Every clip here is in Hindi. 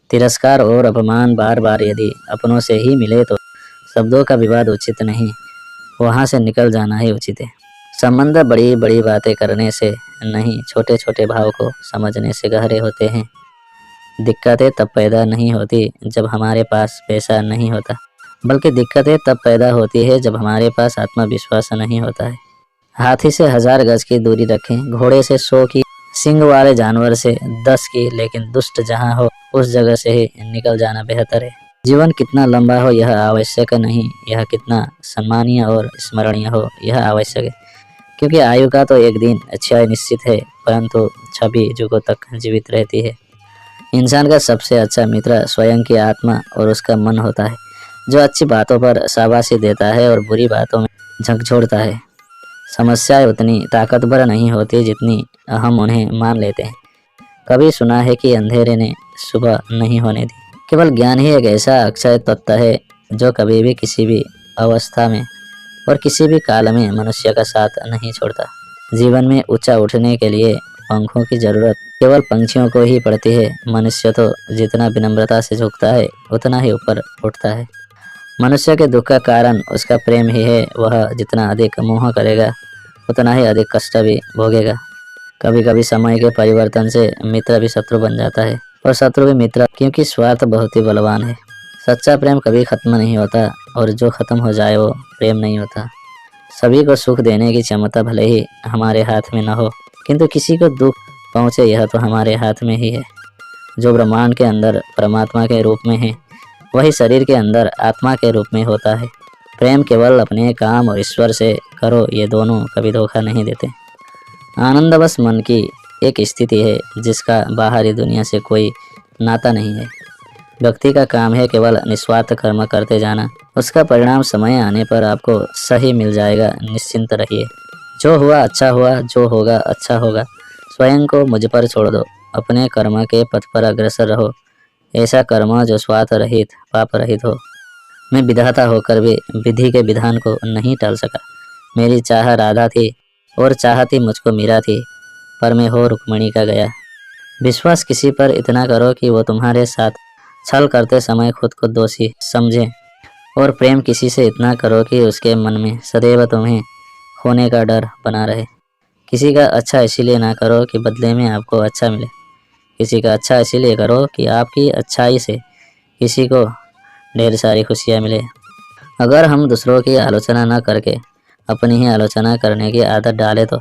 तिरस्कार और अपमान बार बार यदि अपनों से ही मिले तो शब्दों का विवाद उचित नहीं, वहाँ से निकल जाना ही उचित है। संबंध बड़ी बड़ी बातें करने से नहीं, छोटे छोटे भाव को समझने से गहरे होते हैं। दिक्कतें तब पैदा नहीं होती जब हमारे पास पैसा नहीं होता, बल्कि दिक्कतें तब पैदा होती है जब हमारे पास आत्मविश्वास नहीं होता है। हाथी से 1000 गज की दूरी रखें, घोड़े से 100 की, सिंग वाले जानवर से 10 की, लेकिन दुष्ट जहाँ हो उस जगह से ही निकल जाना बेहतर है। जीवन कितना लंबा हो यह आवश्यक नहीं, यह कितना सम्मानीय और स्मरणीय हो यह आवश्यक है। क्योंकि आयु का तो एक दिन क्षय निश्चित है, परंतु छवि युगों तक जीवित रहती है। इंसान का सबसे अच्छा मित्र स्वयं की आत्मा और उसका मन होता है, जो अच्छी बातों पर शाबाशी देता है और बुरी बातों में झकझोरता है। समस्याएं उतनी ताकतवर नहीं होती जितनी हम उन्हें मान लेते हैं। कभी सुना है कि अंधेरे ने सुबह नहीं होने दी। केवल ज्ञान ही एक ऐसा अक्षय तत्व है जो कभी भी किसी भी अवस्था में और किसी भी काल में मनुष्य का साथ नहीं छोड़ता। जीवन में ऊंचा उठने के लिए पंखों की जरूरत केवल पंछियों को ही पड़ती है। मनुष्य तो जितना विनम्रता से झुकता है उतना ही ऊपर उठता है। मनुष्य के दुख का कारण उसका प्रेम ही है। वह जितना अधिक मोह करेगा उतना ही अधिक कष्ट भी भोगेगा। कभी कभी समय के परिवर्तन से मित्र भी शत्रु बन जाता है और शत्रु भी मित्र, क्योंकि स्वार्थ बहुत ही बलवान है। सच्चा प्रेम कभी खत्म नहीं होता और जो खत्म हो जाए वो प्रेम नहीं होता। सभी को सुख देने की क्षमता भले ही हमारे हाथ में न हो, किंतु किसी को दुख पहुँचे यह तो हमारे हाथ में ही है। जो ब्रह्मांड के अंदर परमात्मा के रूप में है, वही शरीर के अंदर आत्मा के रूप में होता है। प्रेम केवल अपने काम और ईश्वर से करो, ये दोनों कभी धोखा नहीं देते। आनंद बस मन की एक स्थिति है जिसका बाहरी दुनिया से कोई नाता नहीं है। व्यक्ति का काम है केवल निस्वार्थ कर्म करते जाना। उसका परिणाम समय आने पर आपको सही मिल जाएगा, निश्चिंत रहिए। जो हुआ अच्छा हुआ, जो होगा अच्छा होगा। स्वयं को मुझ पर छोड़ दो, अपने कर्म के पथ पर अग्रसर रहो। ऐसा कर्म जो स्वार्थ रहित पाप रहित हो। मैं विधाता होकर भी विधि के विधान को नहीं टाल सका। मेरी चाह राधा थी और चाहती मुझको मीरा थी, पर मैं हो रुक्मणी का गया। विश्वास किसी पर इतना करो कि वो तुम्हारे साथ छल करते समय खुद को दोषी समझे, और प्रेम किसी से इतना करो कि उसके मन में सदैव तुम्हें खोने का डर बना रहे। किसी का अच्छा इसीलिए ना करो कि बदले में आपको अच्छा मिले। किसी का अच्छा इसीलिए करो कि आपकी अच्छाई से किसी को ढेर सारी खुशियाँ मिले। अगर हम दूसरों की आलोचना न करके अपनी ही आलोचना करने की आदत डालें तो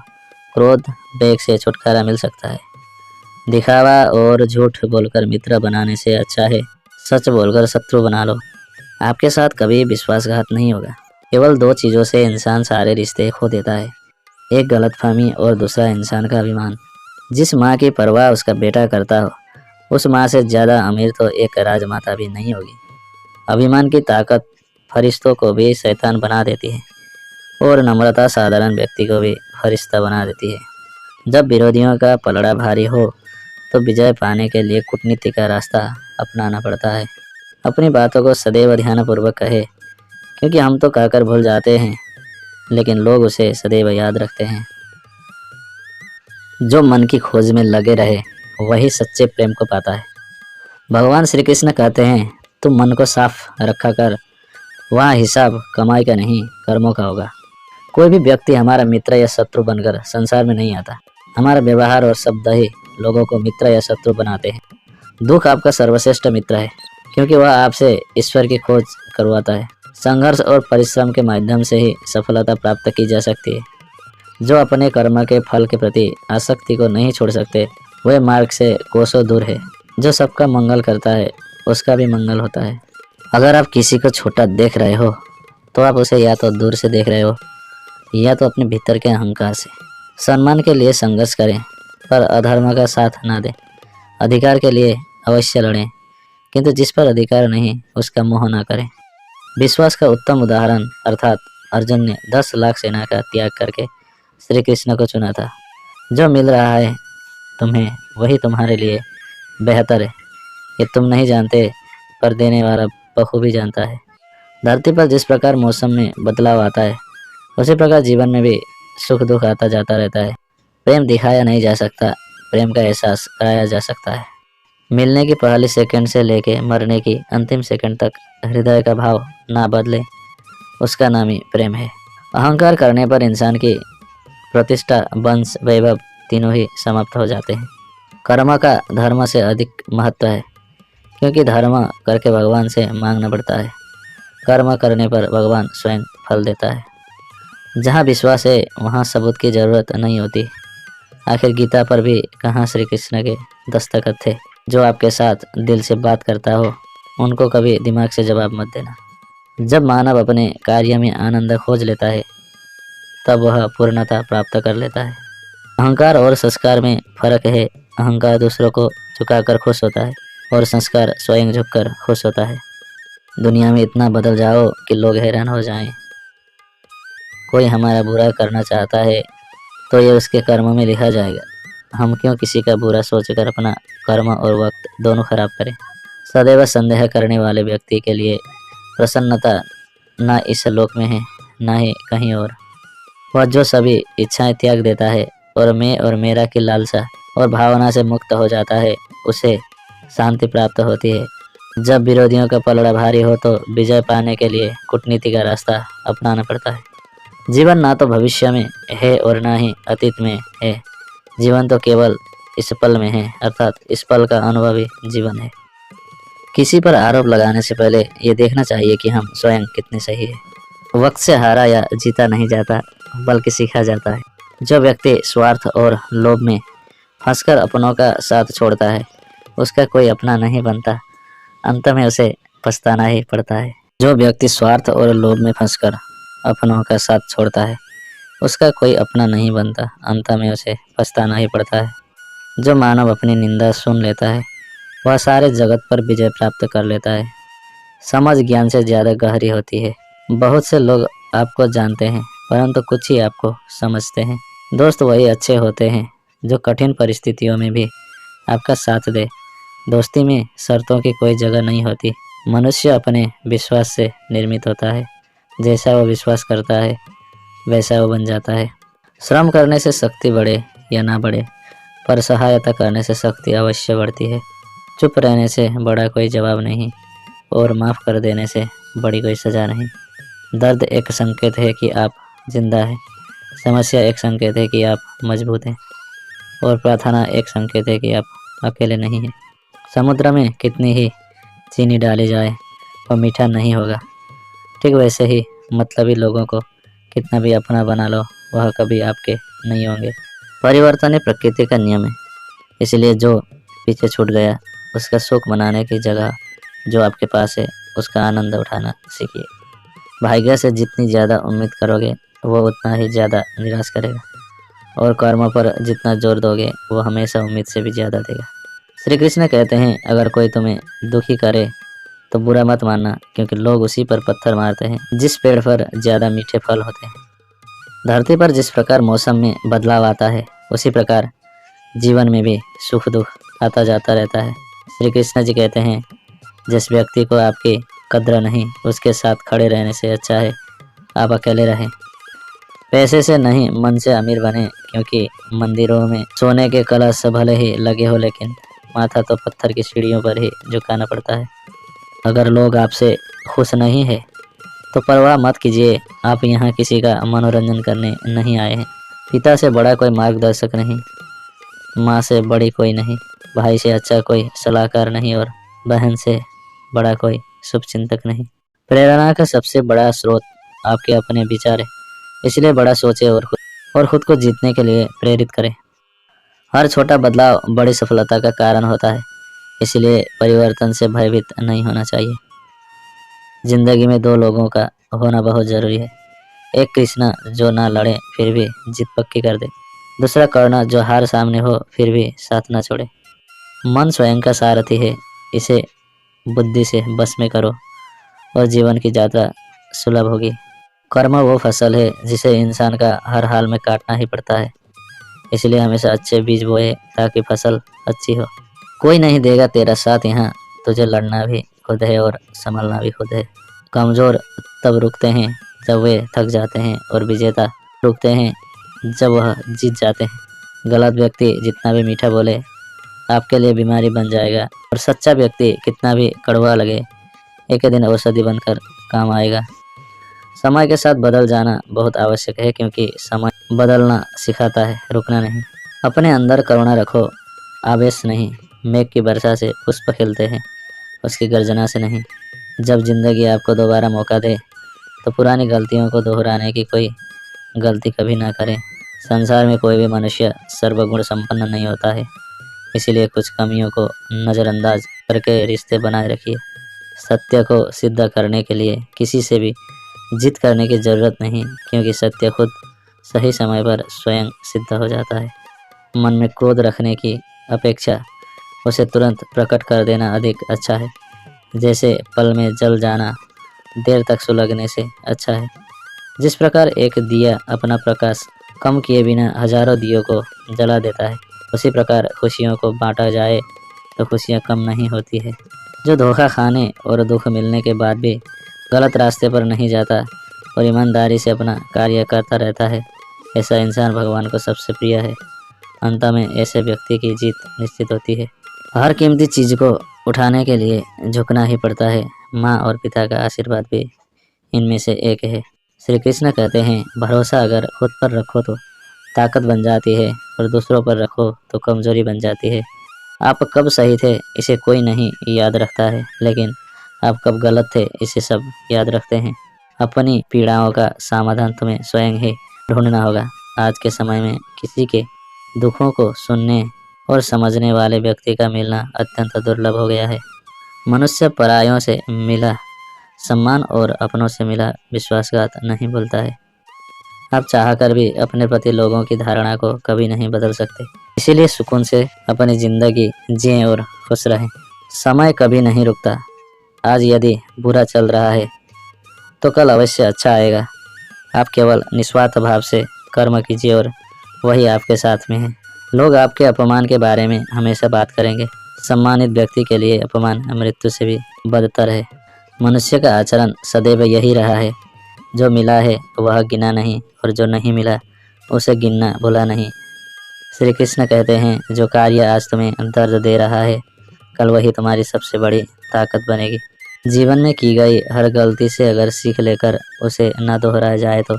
क्रोध बेग से छुटकारा मिल सकता है। दिखावा और झूठ बोलकर मित्र बनाने से अच्छा है सच बोलकर शत्रु बना लो। आपके साथ कभी विश्वासघात नहीं होगा। केवल 2 चीज़ों से इंसान सारे रिश्ते खो देता है, एक गलतफहमी और दूसरा इंसान का अभिमान। जिस माँ की परवाह उसका बेटा करता हो, उस माँ से ज़्यादा अमीर तो एक राजमाता भी नहीं होगी। अभिमान की ताकत फरिश्तों को भी शैतान बना देती है और नम्रता साधारण व्यक्ति को भी फरिश्ता बना देती है। जब विरोधियों का पलड़ा भारी हो तो विजय पाने के लिए कूटनीति का रास्ता अपनाना पड़ता है। अपनी बातों को सदैव ध्यानपूर्वक कहे, क्योंकि हम तो कहकर भूल जाते हैं लेकिन लोग उसे सदैव याद रखते हैं। जो मन की खोज में लगे रहे वही सच्चे प्रेम को पाता है। भगवान श्री कृष्ण कहते हैं, तुम मन को साफ रखा कर, वहाँ हिसाब कमाई का नहीं कर्मों का होगा। कोई भी व्यक्ति हमारा मित्र या शत्रु बनकर संसार में नहीं आता। हमारा व्यवहार और शब्द ही लोगों को मित्र या शत्रु बनाते हैं। दुख आपका सर्वश्रेष्ठ मित्र है, क्योंकि वह आपसे ईश्वर की खोज करवाता है। संघर्ष और परिश्रम के माध्यम से ही सफलता प्राप्त की जा सकती है। जो अपने कर्म के फल के प्रति आसक्ति को नहीं छोड़ सकते, वह मार्ग से कोसों दूर है। जो सबका मंगल करता है उसका भी मंगल होता है। अगर आप किसी को छोटा देख रहे हो तो आप उसे या तो दूर से देख रहे हो या तो अपने भीतर के अहंकार से। सम्मान के लिए संघर्ष करें पर अधर्म का साथ ना दें। अधिकार के लिए अवश्य लड़ें, किंतु जिस पर अधिकार नहीं उसका मोह ना करें। विश्वास का उत्तम उदाहरण अर्थात अर्जुन ने 10 लाख सेना का त्याग करके श्री कृष्ण को चुना था। जो मिल रहा है तुम्हें वही तुम्हारे लिए बेहतर है, ये तुम नहीं जानते पर देने वाला बखूबी जानता है। धरती पर जिस प्रकार मौसम में बदलाव आता है, उसी प्रकार जीवन में भी सुख दुख आता जाता रहता है। प्रेम दिखाया नहीं जा सकता, प्रेम का एहसास कराया जा सकता है। मिलने की पहली सेकंड से लेके मरने की अंतिम सेकंड तक हृदय का भाव ना बदले, उसका नाम ही प्रेम है। अहंकार करने पर इंसान की प्रतिष्ठा, वंश, वैभव तीनों ही समाप्त हो जाते हैं। कर्म का धर्म से अधिक महत्व है, क्योंकि धर्म करके भगवान से मांगना पड़ता है। कर्म करने पर भगवान स्वयं फल देता है। जहाँ विश्वास है वहाँ सबूत की जरूरत नहीं होती। आखिर गीता पर भी कहाँ श्री कृष्ण के दस्तखत थे। जो आपके साथ दिल से बात करता हो उनको कभी दिमाग से जवाब मत देना। जब मानव अपने कार्य में आनंद खोज लेता है तब वह पूर्णता प्राप्त कर लेता है। अहंकार और संस्कार में फर्क है। अहंकार दूसरों को झुकाकर खुश होता है और संस्कार स्वयं झुककर खुश होता है। दुनिया में इतना बदल जाओ कि लोग हैरान हो जाएं। कोई हमारा बुरा करना चाहता है तो ये उसके कर्म में लिखा जाएगा। हम क्यों किसी का बुरा सोचकर अपना कर्म और वक्त दोनों खराब करें। सदैव संदेह करने वाले व्यक्ति के लिए प्रसन्नता ना इस लोक में है ना ही कहीं और। वह जो सभी इच्छाएं त्याग देता है और मैं और मेरा की लालसा और भावना से मुक्त हो जाता है, उसे शांति प्राप्त होती है। जब विरोधियों का पलड़ा भारी हो तो विजय पाने के लिए कूटनीति का रास्ता अपनाना पड़ता है। जीवन ना तो भविष्य में है और ना ही अतीत में है। जीवन तो केवल इस पल में है, अर्थात इस पल का अनुभव ही जीवन है। किसी पर आरोप लगाने से पहले ये देखना चाहिए कि हम स्वयं कितने सही है। वक्त से हारा या जीता नहीं जाता, बल्कि सीखा जाता है। जो व्यक्ति स्वार्थ और लोभ में फंसकर अपनों का साथ छोड़ता है, उसका कोई अपना नहीं बनता। अंत में उसे पछताना ही पड़ता है। जो व्यक्ति स्वार्थ और लोभ में फंसकर अपनों का साथ छोड़ता है, उसका कोई अपना नहीं बनता। अंत में उसे पछताना ही पड़ता है। जो मानव अपनी निंदा सुन लेता है, वह सारे जगत पर विजय प्राप्त कर लेता है। समझ ज्ञान से ज़्यादा गहरी होती है। बहुत से लोग आपको जानते हैं, परंतु कुछ ही आपको समझते हैं। दोस्त वही अच्छे होते हैं जो कठिन परिस्थितियों में भी आपका साथ दे। दोस्ती में शर्तों की कोई जगह नहीं होती। मनुष्य अपने विश्वास से निर्मित होता है। जैसा वो विश्वास करता है वैसा वो बन जाता है। श्रम करने से शक्ति बढ़े या ना बढ़े, पर सहायता करने से शक्ति अवश्य बढ़ती है। चुप रहने से बड़ा कोई जवाब नहीं और माफ़ कर देने से बड़ी कोई सज़ा नहीं। दर्द एक संकेत है कि आप जिंदा हैं। समस्या एक संकेत है कि आप मजबूत हैं। और प्रार्थना एक संकेत है कि आप अकेले नहीं हैं। समुद्र में कितनी ही चीनी डाली जाए वह मीठा नहीं होगा। ठीक वैसे ही मतलबी लोगों को कितना भी अपना बना लो, वह कभी आपके नहीं होंगे। परिवर्तन ही प्रकृति का नियम है। इसलिए जो पीछे छूट गया उसका सुख मनाने की जगह जो आपके पास है उसका आनंद उठाना सीखिए। भाग्य से जितनी ज़्यादा उम्मीद करोगे वो उतना ही ज़्यादा निराश करेगा, और कर्म पर जितना जोर दोगे वो हमेशा उम्मीद से भी ज़्यादा देगा। श्री कृष्ण कहते हैं, अगर कोई तुम्हें दुखी करे तो बुरा मत मानना, क्योंकि लोग उसी पर पत्थर मारते हैं जिस पेड़ पर ज़्यादा मीठे फल होते हैं। धरती पर जिस प्रकार मौसम में बदलाव आता है, उसी प्रकार जीवन में भी सुख दुख आता जाता रहता है। श्री कृष्ण जी कहते हैं, जिस व्यक्ति को आपकी कद्र नहीं, उसके साथ खड़े रहने से अच्छा है आप अकेले रहें। पैसे से नहीं, मन से अमीर बने, क्योंकि मंदिरों में सोने के कलश भले ही लगे हो, लेकिन माथा तो पत्थर की सीढ़ियों पर ही झुकाना पड़ता है। अगर लोग आपसे खुश नहीं है तो परवाह मत कीजिए। आप यहाँ किसी का मनोरंजन करने नहीं आए हैं। पिता से बड़ा कोई मार्गदर्शक नहीं, माँ से बड़ी कोई नहीं, भाई से अच्छा कोई सलाहकार नहीं, और बहन से बड़ा कोई शुभचिंतक नहीं। प्रेरणा का सबसे बड़ा स्रोत आपके अपने विचार है। इसलिए बड़ा सोचे और खुद को जीतने के लिए प्रेरित करें। हर छोटा बदलाव बड़ी सफलता का कारण होता है। इसलिए परिवर्तन से भयभीत नहीं होना चाहिए। जिंदगी में दो लोगों का होना बहुत जरूरी है। एक कृष्णा जो ना लड़े फिर भी जीत पक्की कर दे, दूसरा कर्ण जो हार सामने हो फिर भी साथ ना छोड़े। मन स्वयं का सारथी है, इसे बुद्धि से बस में करो और जीवन की यात्रा सुलभ होगी। कर्म वो फसल है जिसे इंसान का हर हाल में काटना ही पड़ता है। इसलिए हमेशा अच्छे बीज बोए ताकि फसल अच्छी हो। कोई नहीं देगा तेरा साथ यहाँ, तुझे लड़ना भी खुद है और संभलना भी खुद है। कमज़ोर तब रुकते हैं जब वे थक जाते हैं, और विजेता रुकते हैं जब वह जीत जाते हैं। गलत व्यक्ति जितना भी मीठा बोले आपके लिए बीमारी बन जाएगा। और सच्चा व्यक्ति कितना भी कड़वा लगे, एक दिन औषधि बनकर काम आएगा। समय के साथ बदल जाना बहुत आवश्यक है, क्योंकि समय बदलना सिखाता है, रुकना नहीं। अपने अंदर करुणा रखो, आवेश नहीं। मेघ की वर्षा से पुष्प खिलते हैं, उसकी गर्जना से नहीं। जब जिंदगी आपको दोबारा मौका दे तो पुरानी गलतियों को दोहराने की कोई गलती कभी ना करें। संसार में कोई भी मनुष्य सर्वगुण संपन्न नहीं होता है, इसीलिए कुछ कमियों को नज़रअंदाज करके रिश्ते बनाए रखिए। सत्य को सिद्ध करने के लिए किसी से भी जिद करने की ज़रूरत नहीं, क्योंकि सत्य खुद सही समय पर स्वयं सिद्ध हो जाता है। मन में क्रोध रखने की अपेक्षा उसे तुरंत प्रकट कर देना अधिक अच्छा है। जैसे पल में जल जाना देर तक सुलगने से अच्छा है। जिस प्रकार एक दिया अपना प्रकाश कम किए बिना हजारों दियों को जला देता है, उसी प्रकार खुशियों को बांटा जाए तो खुशियाँ कम नहीं होती है। जो धोखा खाने और दुख मिलने के बाद भी गलत रास्ते पर नहीं जाता और ईमानदारी से अपना कार्य करता रहता है, ऐसा इंसान भगवान को सबसे प्रिय है। अंत में ऐसे व्यक्ति की जीत निश्चित होती है। हर कीमती चीज़ को उठाने के लिए झुकना ही पड़ता है। माँ और पिता का आशीर्वाद भी इनमें से एक है। श्री कृष्ण कहते हैं, भरोसा अगर खुद पर रखो तो ताकत बन जाती है, और दूसरों पर रखो तो कमजोरी बन जाती है। आप कब सही थे इसे कोई नहीं याद रखता है, लेकिन आप कब गलत थे इसे सब याद रखते हैं। अपनी पीड़ाओं का समाधान तुम्हें स्वयं ही ढूंढना होगा। आज के समय में किसी के दुखों को सुनने और समझने वाले व्यक्ति का मिलना अत्यंत दुर्लभ हो गया है। मनुष्य परायों से मिला सम्मान और अपनों से मिला विश्वासघात नहीं भूलता है। आप चाहकर भी अपने प्रति लोगों की धारणा को कभी नहीं बदल सकते, इसीलिए सुकून से अपनी जिंदगी जिएं और खुश रहें। समय कभी नहीं रुकता। आज यदि बुरा चल रहा है तो कल अवश्य अच्छा आएगा। आप केवल निस्वार्थ भाव से कर्म कीजिए और वही आपके साथ में है। लोग आपके अपमान के बारे में हमेशा बात करेंगे। सम्मानित व्यक्ति के लिए अपमान मृत्यु से भी बदतर है। मनुष्य का आचरण सदैव यही रहा है, जो मिला है वह गिना नहीं, और जो नहीं मिला उसे गिनना भूला नहीं। श्री कृष्ण कहते हैं, जो कार्य आज तुम्हें दर्द दे रहा है, कल वही तुम्हारी सबसे बड़ी ताकत बनेगी। जीवन में की गई हर गलती से अगर सीख लेकर उसे न दोहराया जाए तो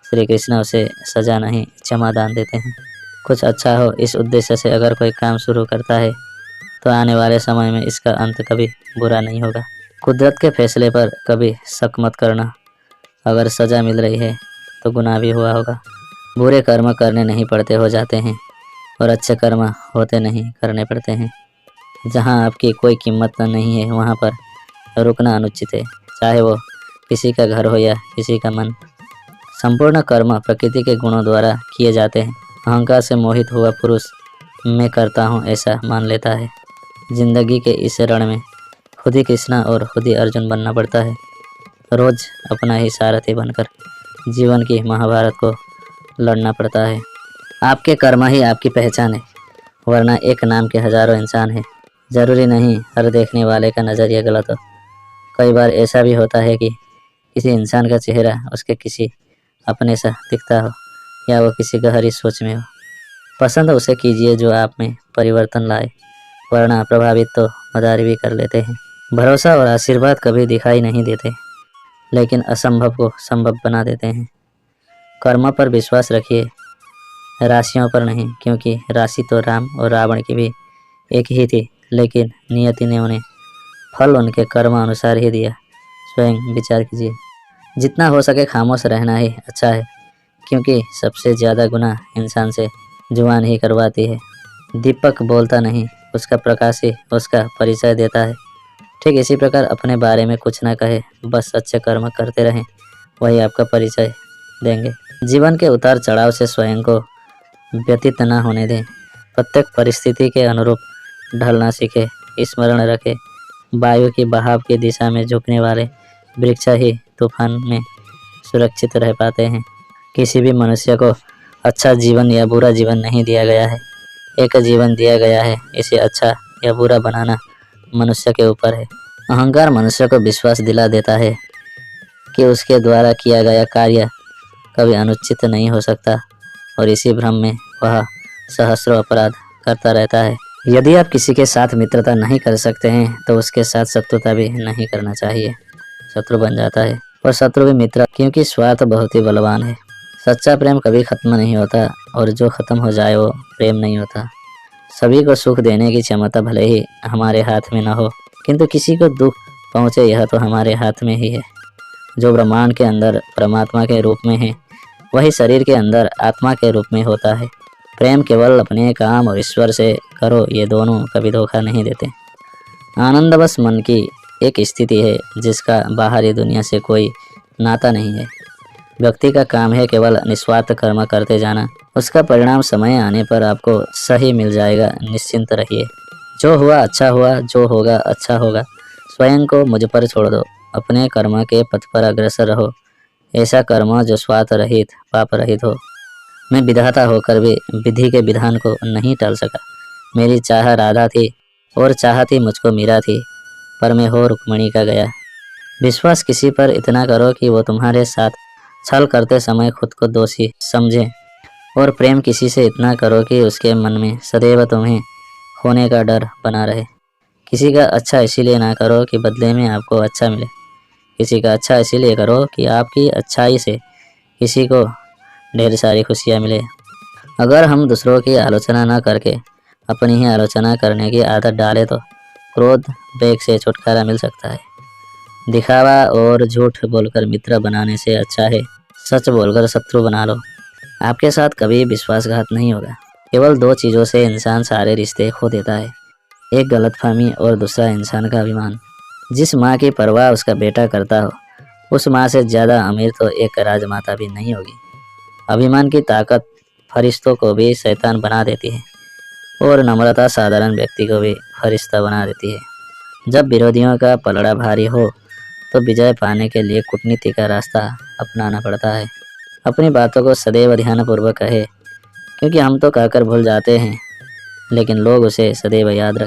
श्री कृष्ण उसे सजा नहीं क्षमा दान देते हैं। कुछ अच्छा हो इस उद्देश्य से अगर कोई काम शुरू करता है तो आने वाले समय में इसका अंत कभी बुरा नहीं होगा। कुदरत के फैसले पर कभी शक मत करना। अगर सज़ा मिल रही है तो गुनाह भी हुआ होगा। बुरे कर्म करने नहीं पड़ते, हो जाते हैं, और अच्छे कर्म होते नहीं, करने पड़ते हैं। जहाँ आपकी कोई कीमत नहीं है वहाँ पर रुकना अनुचित है, चाहे वो किसी का घर हो या किसी का मन। संपूर्ण कर्म प्रकृति के गुणों द्वारा किए जाते हैं। अहंकार से मोहित हुआ पुरुष मैं करता हूँ ऐसा मान लेता है। जिंदगी के इस रण में खुद ही कृष्णा और खुद ही अर्जुन बनना पड़ता है। रोज अपना ही सारथी बनकर जीवन की महाभारत को लड़ना पड़ता है। आपके कर्म ही आपकी पहचान है, वरना एक नाम के हजारों इंसान हैं। जरूरी नहीं हर देखने वाले का नज़रिया गलत हो। कई बार ऐसा भी होता है कि किसी इंसान का चेहरा उसके किसी अपने सा दिखता हो, या वो किसी गहरी सोच में हो। पसंद उसे कीजिए जो आप में परिवर्तन लाए, वरना प्रभावित तो मदारी भी कर लेते हैं। भरोसा और आशीर्वाद कभी दिखाई नहीं देते, लेकिन असंभव को संभव बना देते हैं। कर्म पर विश्वास रखिए, राशियों पर नहीं, क्योंकि राशि तो राम और रावण की भी एक ही थी, लेकिन नियति ने उन्हें फल उनके कर्म अनुसार ही दिया। स्वयं विचार कीजिए। जितना हो सके खामोश रहना ही अच्छा है, क्योंकि सबसे ज़्यादा गुनाह इंसान से जुबान ही करवाती है। दीपक बोलता नहीं, उसका प्रकाश ही उसका परिचय देता है। ठीक इसी प्रकार अपने बारे में कुछ ना कहे, बस अच्छे कर्म करते रहें, वही आपका परिचय देंगे। जीवन के उतार चढ़ाव से स्वयं को व्यतीत न होने दें। प्रत्येक परिस्थिति के अनुरूप ढलना सीखें। स्मरण रखें, वायु की बहाव की दिशा में झुकने वाले वृक्ष ही तूफान में सुरक्षित रह पाते हैं। किसी भी मनुष्य को अच्छा जीवन या बुरा जीवन नहीं दिया गया है, एक जीवन दिया गया है। इसे अच्छा या बुरा बनाना मनुष्य के ऊपर है। अहंकार मनुष्य को विश्वास दिला देता है कि उसके द्वारा किया गया कार्य कभी अनुचित नहीं हो सकता, और इसी भ्रम में वह सहस्रों अपराध करता रहता है। यदि आप किसी के साथ मित्रता नहीं कर सकते हैं तो उसके साथ शत्रुता भी नहीं करना चाहिए। शत्रु बन जाता है और शत्रु भी मित्र, क्योंकि स्वार्थ बहुत ही बलवान है। सच्चा प्रेम कभी खत्म नहीं होता और जो खत्म हो जाए वो प्रेम नहीं होता। सभी को सुख देने की क्षमता भले ही हमारे हाथ में न हो, किंतु किसी को दुख पहुँचे यह तो हमारे हाथ में ही है। जो ब्रह्मांड के अंदर परमात्मा के रूप में है, वही शरीर के अंदर आत्मा के रूप में होता है। प्रेम केवल अपने काम और ईश्वर से करो, ये दोनों कभी धोखा नहीं देते। आनंद बस मन की एक स्थिति है जिसका बाहरी दुनिया से कोई नाता नहीं है। व्यक्ति का काम है केवल निस्वार्थ कर्म करते जाना। उसका परिणाम समय आने पर आपको सही मिल जाएगा, निश्चिंत रहिए। जो हुआ अच्छा हुआ, जो होगा अच्छा होगा। स्वयं को मुझ पर छोड़ दो, अपने कर्म के पथ पर अग्रसर रहो। ऐसा कर्म जो स्वार्थ रहित, पाप रहित हो। मैं विधाता होकर भी विधि के विधान को नहीं टाल सका। मेरी चाह राधा थी और चाहती मुझको मीरा थी, पर मैं हो रुक्मणी का गया। विश्वास किसी पर इतना करो कि वो तुम्हारे साथ छल करते समय खुद को दोषी समझे, और प्रेम किसी से इतना करो कि उसके मन में सदैव तुम्हें खोने का डर बना रहे। किसी का अच्छा इसीलिए ना करो कि बदले में आपको अच्छा मिले। किसी का अच्छा इसीलिए करो कि आपकी अच्छाई से किसी को ढेर सारी खुशियाँ मिले। अगर हम दूसरों की आलोचना न करके अपनी ही आलोचना करने की आदत डालें तो क्रोध बेग से छुटकारा मिल सकता है। दिखावा और झूठ बोलकर मित्र बनाने से अच्छा है सच बोलकर शत्रु बना लो। आपके साथ कभी विश्वासघात नहीं होगा। केवल दो चीज़ों से इंसान सारे रिश्ते खो देता है, एक गलतफहमी और दूसरा इंसान का अभिमान। जिस माँ की परवाह उसका बेटा करता हो, उस माँ से ज़्यादा अमीर तो एक राजमाता भी नहीं होगी। अभिमान की ताकत फरिश्तों को भी शैतान बना देती है और नम्रता साधारण व्यक्ति को भी फरिश्ता बना देती है। जब विरोधियों का पलड़ा भारी हो तो विजय पाने के लिए कूटनीति का रास्ता अपनाना पड़ता है। अपनी बातों को सदैव ध्यानपूर्वक कहे, क्योंकि हम तो कहकर भूल जाते हैं लेकिन लोग उसे सदैव याद रखते हैं।